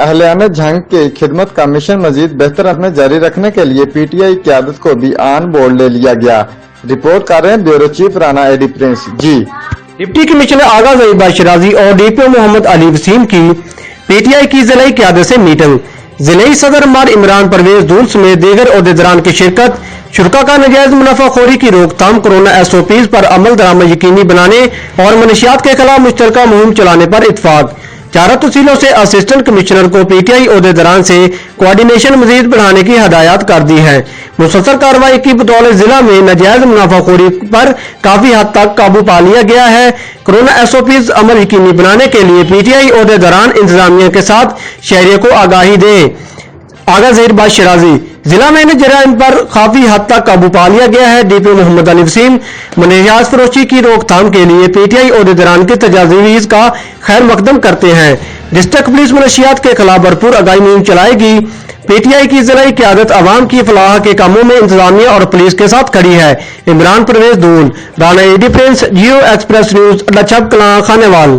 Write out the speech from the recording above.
اہلیان جنگ کی خدمت کا مشن مزید بہتر میں جاری رکھنے کے لیے پی ٹی آئی قیادت کو بھی آن بورڈ لے لیا گیا۔ رپورٹ کر رہے ہیں بیورو چیف رانا ایڈی پرنس جی۔ ڈپٹی کمشنر آغاز عباس شیرازی اور ڈی پی او محمد وسیم کی پی ٹی آئی کی ضلعی قیادت سے میٹنگ۔ ضلعی صدر مار عمران پرویز دھول سمیت دیگر عہدیداران کی شرکت۔ شرکا کا ناجائز منافع خوری کی روک تھام، کورونا ایس او پیز پر عمل درآمد یقینی بنانے اور منشیات کے خلاف مشترکہ مہم چلانے پر اتفاق۔ چارہ تفصیلوں سے اسسٹنٹ کمشنر کو پی ٹی آئی عہدیداران سے کوارڈینیشن مزید بڑھانے کی ہدایات کر دی ہے۔ مسلسل کارروائی کی بدولت ضلع میں ناجائز منافع خوری پر کافی حد تک قابو پا لیا گیا ہے۔ کورونا ایس او پیز عمل یقینی بنانے کے لیے پی ٹی آئی عہدیداران انتظامیہ کے ساتھ شہریوں کو آگاہی دیں۔ آغاز ظہیر شیرازی ضلع میں جرائم پر کافی حد تک قابو پا لیا گیا ہے۔ ڈی پی او محمد وسیم منشیات فروشی کی روک تھام کے لیے پی ٹی آئی عہدیداران کی تجاویز کا خیر مقدم کرتے ہیں۔ ڈسٹرکٹ پولیس منشیات کے خلاف بھرپور آگاہی مہم چلائے گی۔ پی ٹی آئی کی ضلعی قیادت عوام کی فلاح کے کاموں میں انتظامیہ اور پولیس کے ساتھ کھڑی ہے۔ عمران پرویز دھول رانا ایڈی پرنس جیو ایکسپریس نیوز لچھب کلاں خانیوال۔